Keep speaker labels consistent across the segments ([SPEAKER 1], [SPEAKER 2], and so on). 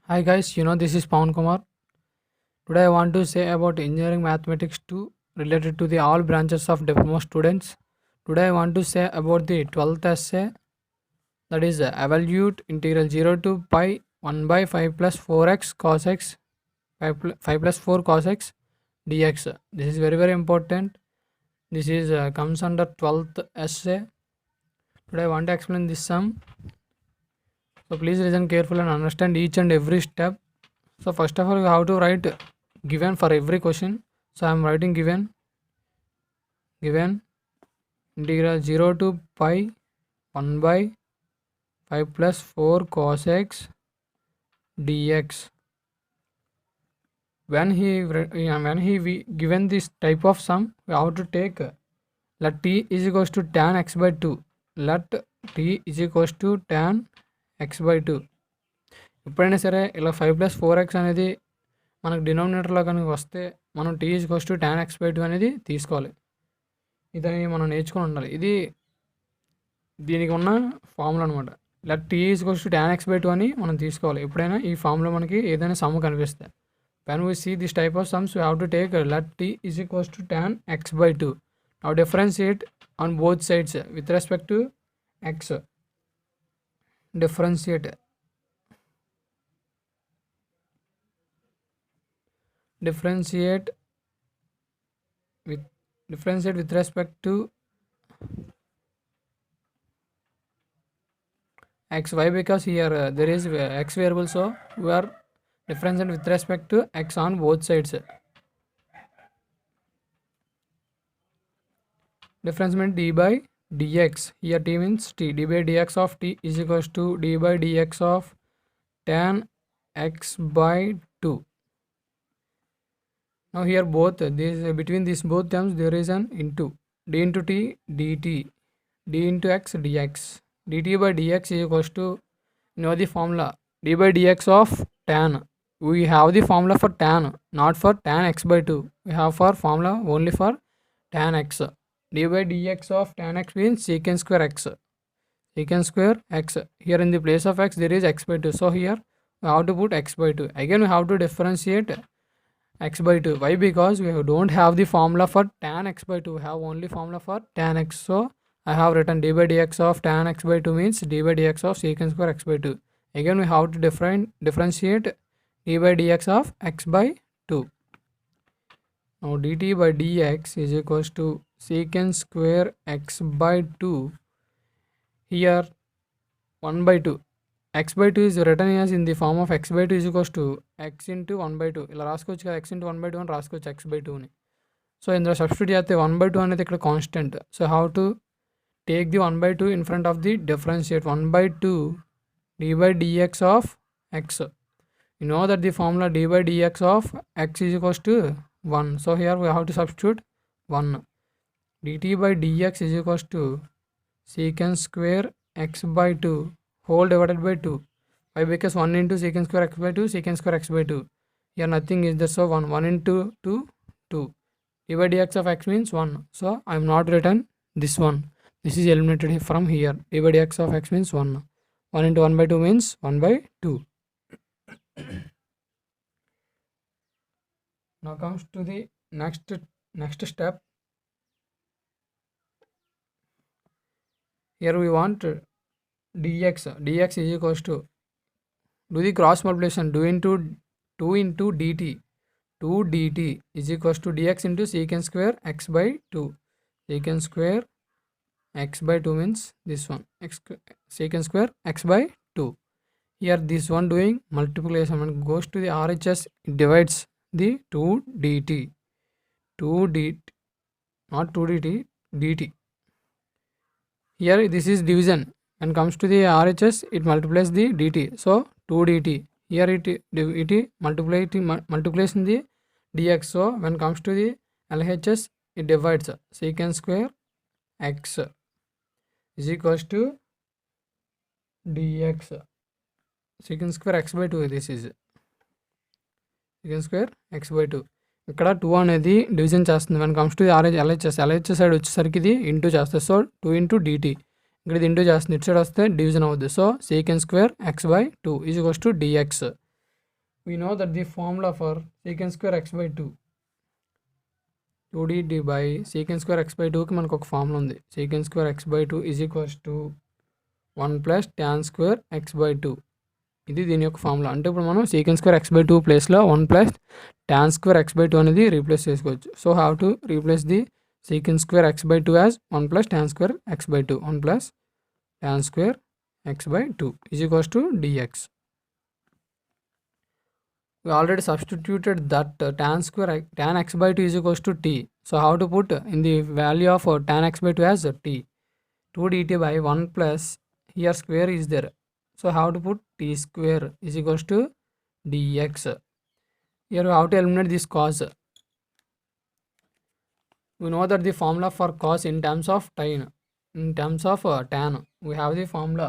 [SPEAKER 1] Hi guys, this is Pawan Kumar. Today I want to say about engineering mathematics 2 related to the all branches of diploma students. Today I want to say about the 12th essay, that is evaluate integral 0 to pi 1 by 5 plus 4x cos x 5 plus 4 cos x dx. This is very important. This is comes under 12th essay. Today I want to explain this sum. So please listen carefully and understand each and every step. So first of all, you have to write given for every question. So I am writing given integral 0 to pi 1 by 5 plus 4 cos x dx. When he given this type of sum, we have to take let t is equals to tan x by 2. Let t is equals to tan x by 2. ఎప్పుడైనా సరే ఇలా 5+4x అనేది మనకు డినామినేటర్లో కనుక వస్తే మనం t equals to tan x by 2 అనేది తీసుకోవాలి. ఇదని మనం నేర్చుకొని ఉండాలి. ఇది దీనికి ఉన్న ఫార్ములా అనమాట. ఇలా t equals to tan x by 2 అని మనం తీసుకోవాలి. ఎప్పుడైనా ఈ ఫార్ములా మనకి ఏదైనా సమ్ కనిపిస్తే when we see this type of sums we have to take let t is equals to tan x by 2. Now differentiate on both sides with respect to x. Differentiate with respect to x. Why? Because here there is x variable, so we are differentiate with respect to x on both sides. Difference means d by dx. Here t means t. D by dx of t is equals to d by dx of tan x by 2. Now here both this between these both terms there is an into d into t dt, d into x dx. dt by dx is equals to, the formula d by dx of tan. We have the formula for tan, not for tan x by 2. We have for formula only for tan x. d by dx of tan x means secant square x. Secant square x. Here in the place of x there is x by 2. So here we have to put x by 2. Again we have to differentiate x by 2. Why? Because we don't have the formula for tan x by 2. We have only formula for tan x. So I have written d by dx of tan x by 2 means d by dx of secant square x by 2. Again we have to differentiate d by dx of x by 2. Now dt by dx is equals to secant square x by 2. Here 1 by 2. x by 2 is written as in the form of x by 2 is equals to x into 1 by 2. ఇలా రాసుకోవచ్చు కదా, x into 1 by 2 అని రాసుకోవచ్చు x by 2ని. So ఇందులో substitute చేస్తే 1 by 2 అనేది ఇక్కడ constant. So how to take the 1 by 2 in front of the differentiate 1 by 2 d by dx of x. You know that the formula d by dx of x is equals to 1. So here we have to substitute 1. dt by dx is equals to secant square x by 2 whole divided by 2. Why? Because 1 into secant square x by 2 secant square x by 2. Here nothing is there, so 1 into 2 2. d by dx of x means 1. So I am not written this one. This is eliminated from here. d by dx of x means 1. 1 into 1 by 2 means 1 by 2. Now comes to the next step. Here we want dx is equals to, do the cross multiplication, 2 into dt. 2 dt is equals to dx into secant square x by 2. Secant square x by 2 means this one, secant square x by 2. Here this one doing multiplication and goes to the RHS, it divides the 2 dt. 2 dt, not 2 dt, dt. Here this is division. When comes to the RHS, it multiplies the dt. So 2 dt. Here it multiplies in the dx. So when comes to the LHS, it divides secant square x is equals to dx. Secant square x by 2. This is secant square x by 2. ఇక్కడ 2 అనేది division చేస్తుంది. When comes to LHS side వచ్చేసరికి ఇది into చేస్తుంది. So 2 into dt. ఇక్కడ ఇది into చేస్తుంది, ఇటు సైడ్ వస్తే డివిజన్ అవుద్ది. So secant square x by 2 is equals to dx. we know that the formula for secant square x by 2 2dt by secant square x by 2 కి మనకు ఒక formula ఉంది. secant square x by 2 is equals to 1 plus tan square x by 2. ఇది దీని యొక్క formula. అంటే ఇప్పుడు మనం secant square x by 2 ప్లేస్లో 1 plus tan square x by 2 అనేది రీప్లేస్ చేసుకోవచ్చు. So have to replace the secant square x by 2 as 1 plus tan square x by 2. 1 plus tan square x by 2 is equals to dx. We already substituted that tan x by 2 is equals to t. So how to put in the value of tan x by 2 as t? 2 dt by 1 plus here square is there. So how to put t square is equals to dx. Here we have to eliminate this cos. We know that the formula for cos in terms of tan. In terms of tan, we have the formula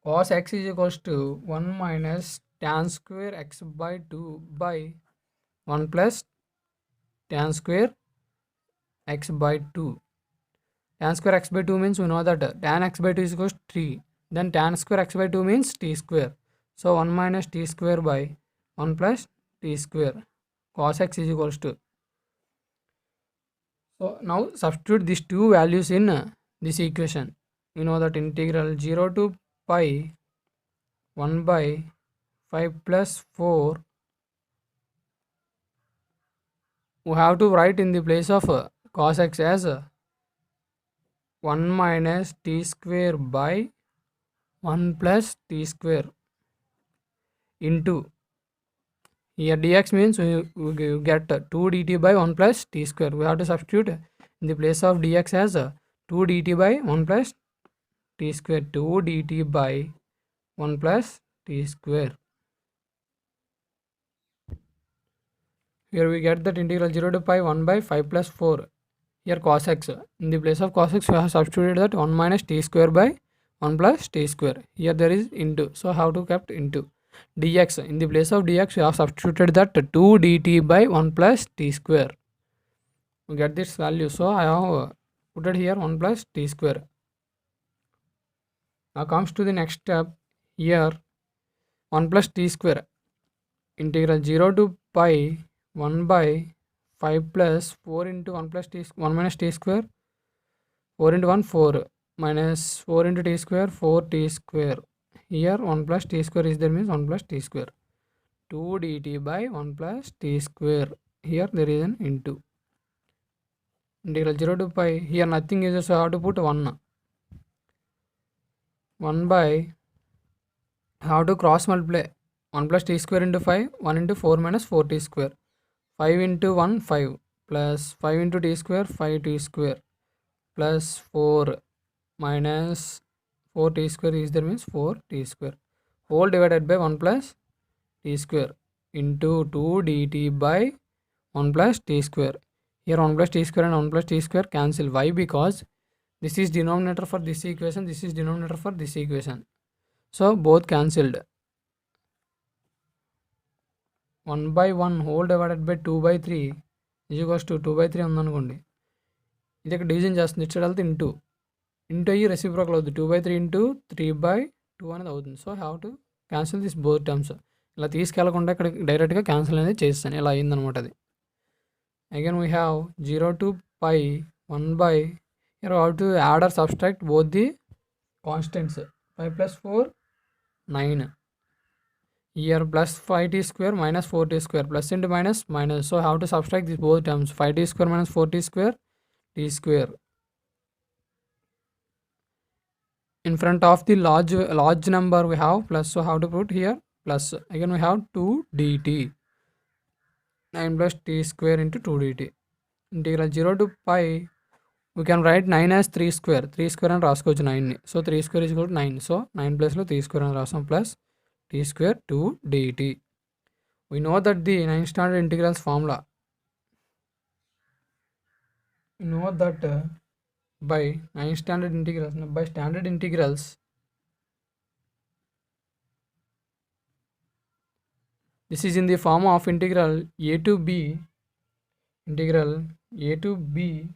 [SPEAKER 1] cos x is equals to 1 minus tan square x by 2 by 1 plus tan square x by 2. Tan square x by 2 means we know that tan x by 2 is equals to 3. Then tan square x by 2 means t square. So 1 minus t square by 1 plus t square. Cos x is equals to. So now substitute these two values in this equation. We know that integral 0 to pi 1 by 5 plus 4. We have to write in the place of cos x as 1 minus t square by 1 plus t square into here dx means we get 2 dt by 1 plus t square. We have to substitute in the place of dx as 2 dt by 1 plus t square. 2 dt by 1 plus t square. Here we get that integral 0 to pi 1 by 5 plus 4. Here cos x. In the place of cos x we have substituted that 1 minus t square by 1 plus t square. Here there is into. So how to kept into. Dx. In the place of dx we have substituted that 2 dt by 1 plus t square. We get this value. So I have put it here 1 plus t square. Now comes to the next step. Here 1 plus t square. Integral 0 to pi 1 by 5 plus 4 into 1 plus t 1 minus t square. 4 into 1 4 minus 4 into t square 4 t square. Here 1 plus t square is there means 1 plus t square. 2 dt by 1 plus t square. Here there is an into. Integral 0 to pi. Here nothing is, so I have to put 1. 1 by, how to cross multiply 1 plus t square into 5. 1 into 4 minus 4 t square. 5 into 1 5 plus 5 into t square 5 t square plus 4 minus 4 t square is there means 4 t square whole divided by 1 plus t square into 2 dt by 1 plus t square. Here 1 plus t square and 1 plus t square cancel. Why? Because this is denominator for this equation, this is denominator for this equation. So both cancelled. 1 by 1 whole divided by 2 by 3 is equals to 2 by 3 ఉందనుకోండి. ఇది ఇక్కడ division చేస్తుంది. ఇటు side వెళ్తే into అయ్యి reciprocal అవుతుంది. 2 by 3 into 3 by 2 అనేది అవుతుంది. So have to cancel this both terms. ఇలా తీసుకెళ్లకుండా ఇక్కడ డైరెక్ట్గా క్యాన్సిల్ అనేది చేస్తాను. ఇలా అయిందనమాట అది. Again we have 0 to pi 1 by, here how to add or subtract both the constants. 5 plus 4 9. Here plus 5t square minus 4t square, plus into minus minus. So how to subtract these both terms. 5t square minus 4t square t square. In front of the large number we have plus, so how to put here plus. Again we have 2 dt. 9 plus t square into 2 dt. Integral 0 to pi, we can write 9 as 3 square. 3 square and రాసుకోవచ్చు 9ని. So 3 square is equal to 9. So 9 plus లో 3 square అని రాస్తాం plus t square 2 dt. We know that the 9th standard integrals formula. We know that by 9th standard integrals, by standard integrals, this is in the form of integral a to b, integral a to b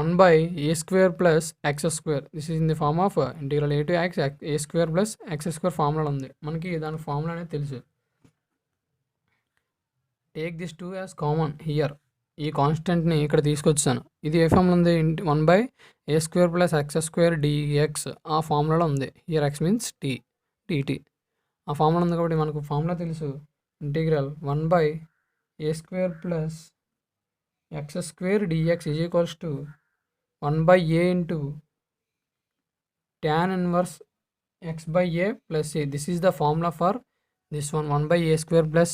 [SPEAKER 1] 1 by a square plus x square. This is in the form of integral a to x a square plus x square formula ఉంది మనకి. దాని formula అనేది తెలుసు. Take this 2 as common here. ఈ కాన్స్టెంట్ని ఇక్కడ తీసుకొచ్చాను. ఇది ఏ formula ఉంది? 1 by a square plus x square dx ఆ ఫార్ములాలో ఉంది. Here x means t dt ఆ ఫార్ములా ఉంది కాబట్టి మనకు ఫార్ములా తెలుసు. Integral 1 by a square plus x square dx is equals to 1 by a into tan inverse x by a plus a. This is the formula for this one, 1 by a square plus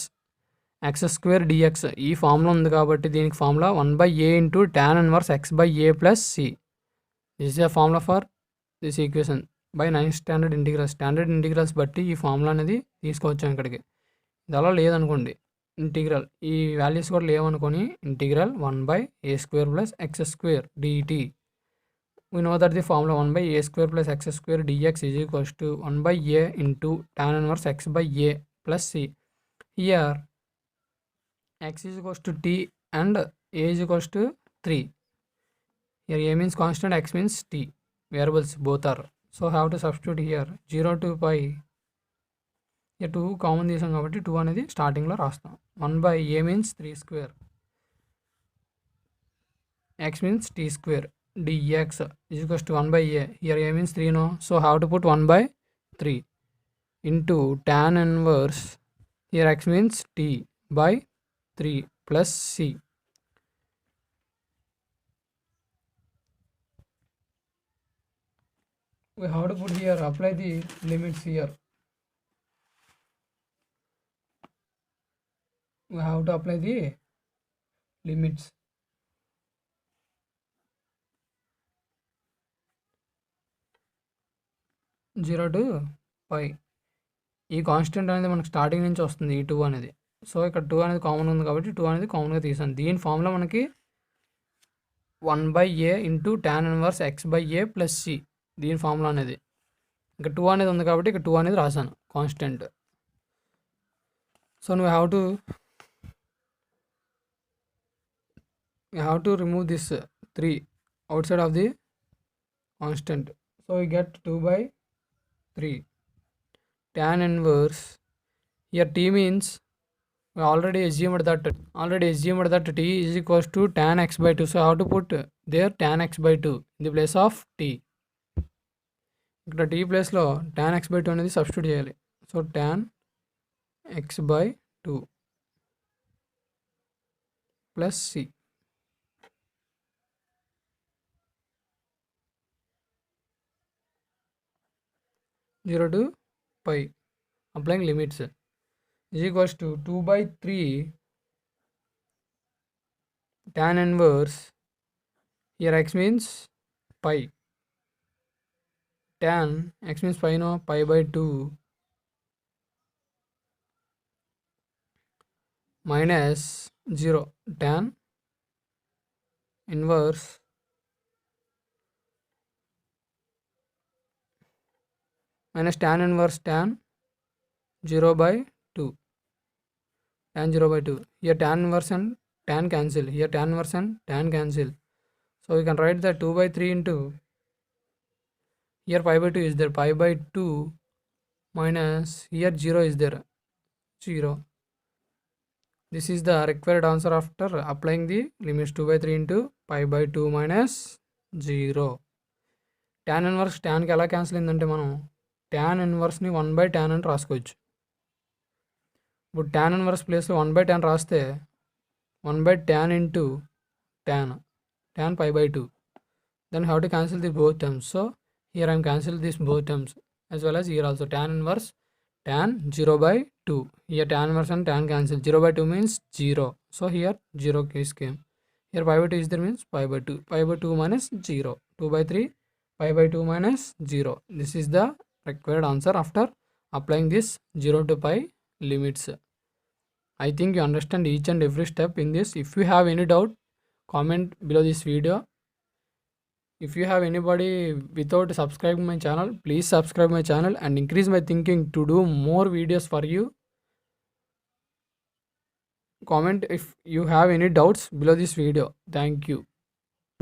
[SPEAKER 1] x square dx. ఈ formula ఉంది కాబట్టి దీనికి formula 1 by a into tan inverse x by a plus c. This is the formula for this equation by 9th standard integrals. Standard integrals బట్టి ఈ formula అనేది తీసుకొచ్చాం ఇక్కడికి. ఇది అలా లేదనుకోండి, ఇంటిగ్రల్ ఈ వాల్యూస్ కూడా లేవనుకొని integral 1 by a square plus x square dt. We know that the formula 1 by a square plus x square dx is equals to 1 by a into tan inverse x by a plus c. Here x is equals to t and a is equals to 3. Here a means constant, x means t. Variables both are. So have to substitute here 0 to pi. Here 2 common తీసాం కాబట్టి 2 అనేది స్టార్టింగ్లో రాస్తాం. 1 by a means 3 square, x means t square dx is equals to 1 by a. Here a means 3 no, so have to put 1 by 3 into tan inverse, here x means t by 3 plus c. We have to put here, apply the limits here. We have to apply the limits. Zero to pi. ఈ constant అనేది మనకు starting నుంచి వస్తుంది, ఈ 2 అనేది. So ఇక్కడ 2 అనేది common ఉంది కాబట్టి 2 అనేది కామన్గా తీసాను. దీని ఫార్ములా మనకి 1 by a into tan inverse x by a plus c. దీని ఫార్ములా అనేది ఇక్కడ 2 అనేది ఉంది కాబట్టి ఇక్కడ 2 అనేది రాశాను కాన్స్టెంట్. సో నువ్వు have to remove this 3 outside of the constant. So we get 2 by 3 tan inverse. Here t means we already assumed that t is equals to tan x by 2. So how to put there tan x by 2 in the place of t. ఇక్కడ t ప్లేస్లో tan x by 2 అనేది substitute చేయాలి. So tan x by 2 plus c. 0 to pi, applying limits, is equals to 2 by 3 tan inverse. Here x means pi, tan x means pi no, pi by 2 minus 0 tan inverse minus tan inverse tan 0 by 2, tan 0 by 2. Here tan inverse and tan cancel, here tan inverse and tan cancel. So we can write that 2 by 3 into, here pi by 2 is there, pi by 2 minus here 0 is there, 0. This is the required answer after applying the limits 2 by 3 into pi by 2 minus 0. tan inverse tanకి ఎలా cancel అయిందంటే మనం tan ఇన్వర్స్ని 1 by tan అని రాసుకోవచ్చు. ఇప్పుడు tan inverse ప్లేస్లో 1 by tan రాస్తే 1 by tan into tan pi by 2. Then how to cancel the both terms. So here I am cancel this both terms as well as here also tan inverse tan 0 by 2. Here tan inverse and tan cancel, 0 by 2 means 0. So here 0 case came. Here pi by 2 is there means pi by 2. Pi by 2 minus 0. 2 by 3 pi by 2 minus 0. This is the required answer after applying this 0 to pi limits. I think you understand each and every step in this. If you have any doubt, comment below this video. If you have anybody without subscribing my channel, please subscribe my channel and increase my thinking to do more videos for you. Comment if you have any doubts below this video. Thank you.